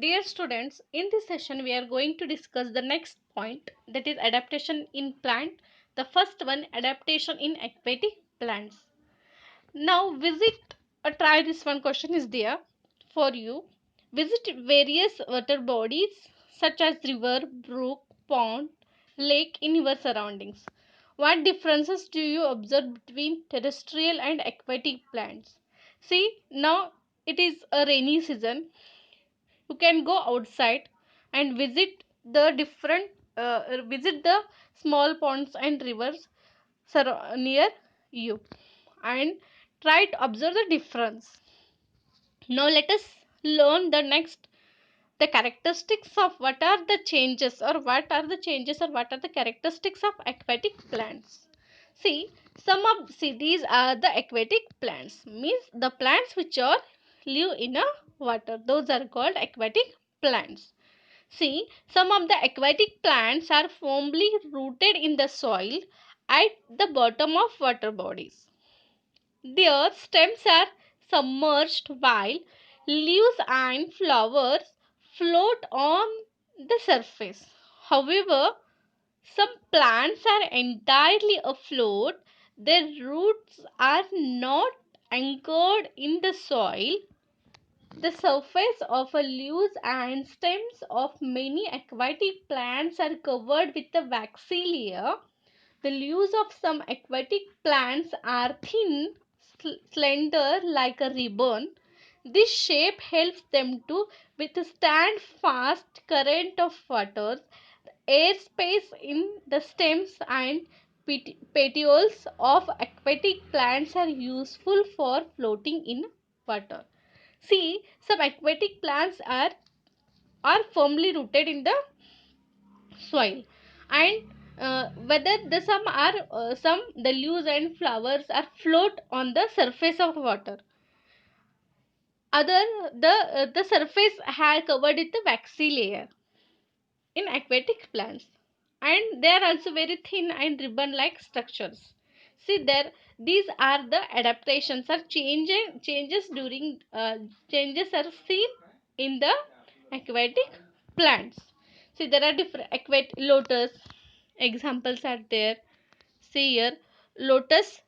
Dear students, in this session we are going to discuss the next point, that is adaptation in plant. The first one, adaptation in aquatic plants. Now try this one question is there for you. Visit various water bodies such as river, brook, pond, lake in your surroundings. What differences do you observe between terrestrial and aquatic plants? See, now it is a rainy season. You can go outside and visit the small ponds and rivers near you and try to observe the difference. Now let us learn the characteristics of what are the characteristics of aquatic plants. See, these are the aquatic plants, means the plants which are live in a water, those are called aquatic plants. See, some of the aquatic plants are firmly rooted in the soil at the bottom of water bodies. Their stems are submerged while leaves and flowers float on the surface. However, some plants are entirely afloat. Their roots are not anchored in the soil. The surface of a leaves and stems of many aquatic plants are covered with a waxy layer. The leaves of some aquatic plants are thin, slender like a ribbon. This shape helps them to withstand fast current of water. Airspace in the stems and petioles of aquatic plants are useful for floating in water. See, some aquatic plants are firmly rooted in the soil, and whether some the leaves and flowers are float on the surface of water. Other the surface had covered with a waxy layer in aquatic plants, and they are also very thin and ribbon like structures. See there, these are the adaptations or changes during changes are seen in the aquatic plants. See, there are different aquatic lotus examples are there. See here, lotus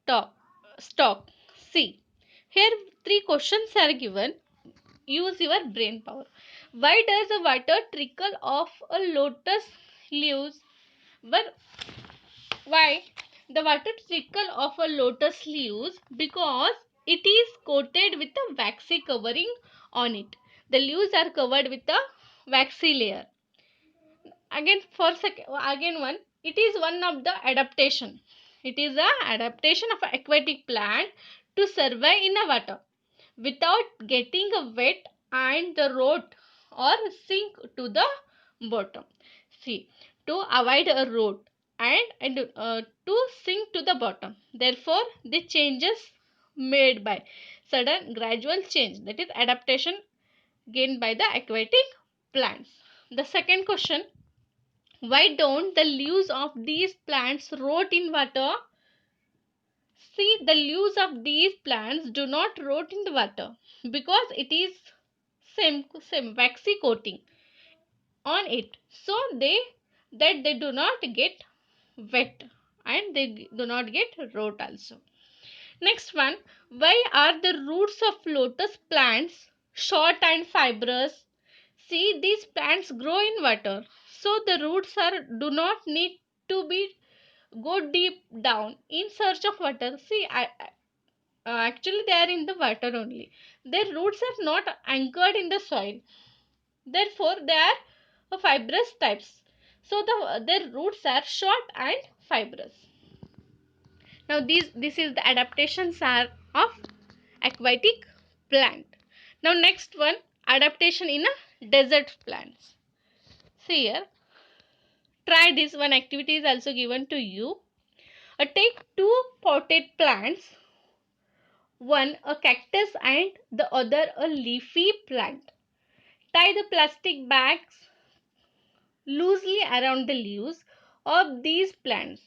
top stalk. See here, three questions are given. Use your brain power. Why does the water trickle off a lotus leaves? But why the water trickle off a lotus leaves? Because it is coated with a waxy covering on it. The leaves are covered with a waxy layer. Again one, it is one of the adaptation. It is a adaptation of an aquatic plant to survive in the water without getting wet and the rot or sink to the bottom. See, to avoid a rot and to sink to the bottom. Therefore, the changes made by sudden gradual change, that is adaptation gained by the aquatic plants. The second question, why don't the leaves of these plants rot in water? See, the leaves of these plants do not rot in the water because it is same waxy coating on it, so they do not get wet and they do not get rot also. Next one, why are the roots of lotus plants short and fibrous? See, these plants grow in water, so the roots are do not need to be go deep down in search of water. See, actually they are in the water only. Their roots are not anchored in the soil. Therefore, they are fibrous types. So their roots are short and fibrous. Now this is the adaptations are of aquatic plant. Now next one, adaptation in a desert plants. See here, try this one activity is also given to you. Take two potted plants, one a cactus and the other a leafy plant. Tie the plastic bags loosely around the leaves of these plants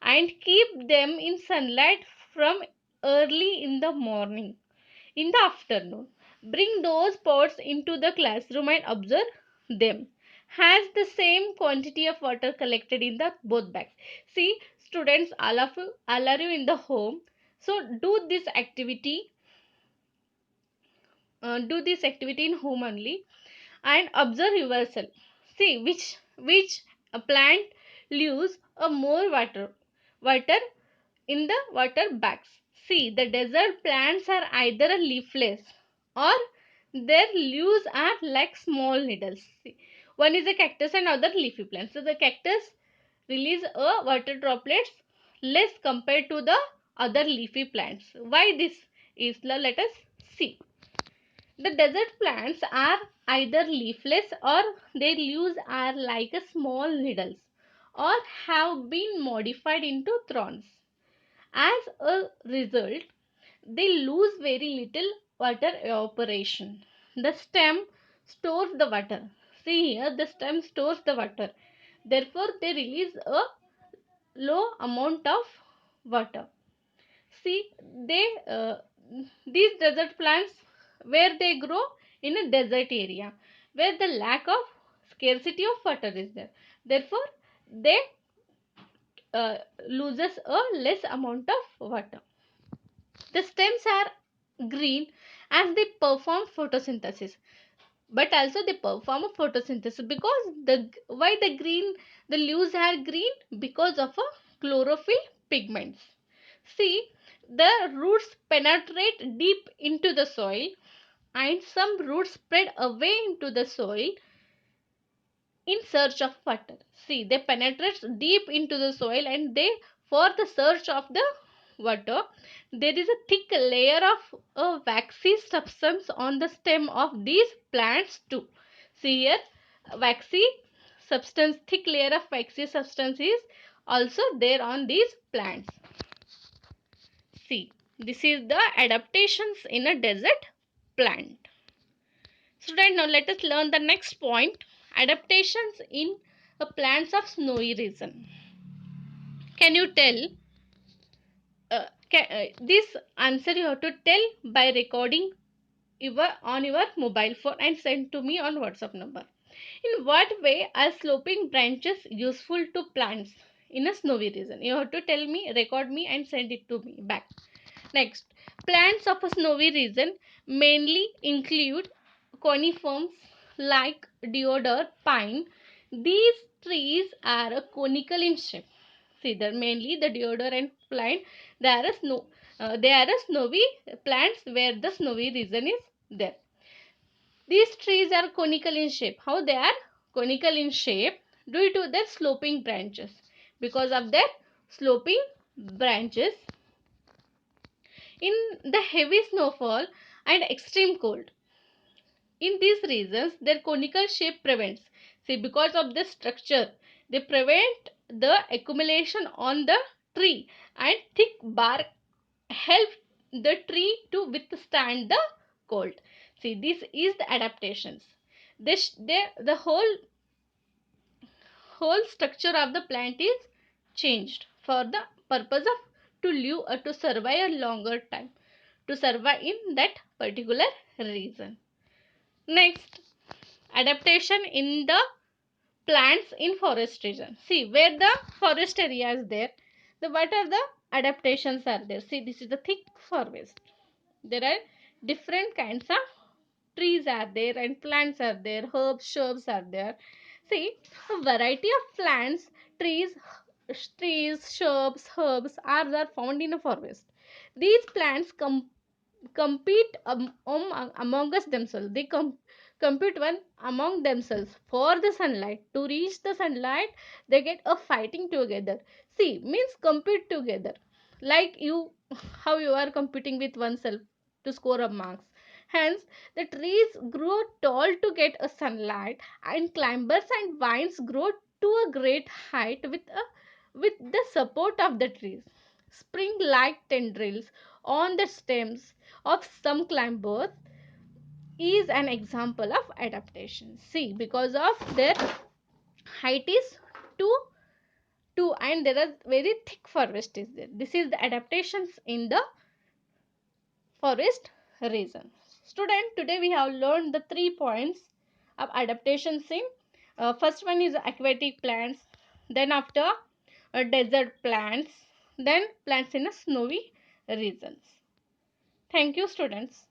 and keep them in sunlight from early in the morning in the afternoon Bring those pots into the classroom and observe them. Has the same quantity of water collected in the both bags. See, students, all are you in the home. So do this activity in home only and observe yourself. See which a plant leaves a more water in the water bags. See, the desert plants are either a leafless or their leaves are like small needles. See, one is a cactus and other leafy plant. So the cactus release a water droplets less compared to the other leafy plants. Why this is? Let us see. The desert plants are either leafless or their leaves are like a small needles or have been modified into thorns. As a result, they lose very little water evaporation. The stem stores the water. See here, the stem stores the water. Therefore, they release a low amount of water. See, these desert plants where they grow in a desert area where the lack of scarcity of water is there. Therefore, they loses a less amount of water. The stems are green as they perform photosynthesis, but also they perform a photosynthesis because the leaves are green because of a chlorophyll pigments. See, the roots penetrate deep into the soil and some roots spread away into the soil in search of water. See, they penetrate deep into the soil and they for the search of the water. There is a thick layer of a waxy substance on the stem of these plants too. See here, waxy substance, thick layer of waxy substance is also there on these plants. See, this is the adaptations in a desert plant. Student, now let us learn the next point. Adaptations in plants of snowy region. Can you tell? This answer you have to tell by recording on your mobile phone and send to me on WhatsApp number. In what way are sloping branches useful to plants in a snowy region? You have to tell me, record me and send it to me back. Next, plants of a snowy region mainly include conifers like deodar, pine. These trees are conical in shape. See, they're mainly the deodar and pine. They are a snowy plants where the snowy region is there. These trees are conical in shape. How they are conical in shape? Due to their sloping branches. Because of their sloping branches, in the heavy snowfall and extreme cold, in these regions their conical shape prevents. See, because of the structure, they prevent the accumulation on the tree and thick bark help the tree to withstand the cold. See, this is the adaptations. The whole structure of the plant is changed for the purpose of to live or to survive a longer time, to survive in that particular region. Next, adaptation in the plants in forest region. See, where the forest area is there, what are the adaptations are there? See, this is the thick forest. There are different kinds of trees are there and plants are there, herbs, shrubs are there. See, a variety of plants, trees, shrubs, herbs are found in a forest. These plants compete among us themselves. They compete one among themselves for the sunlight. To reach the sunlight, they get a fighting together. See, means compete together. Like you, how you are competing with oneself to score a marks. Hence, the trees grow tall to get a sunlight, and climbers and vines grow to a great height with the support of the trees. Spring-like tendrils on the stems of some climbers is an example of adaptation. See, because of their height is too and there are very thick forest is there. This is the adaptations in the forest region. Student, today we have learned the 3 points of adaptations in first one is aquatic plants, then after desert plants, then plants in a snowy regions. Thank you, students.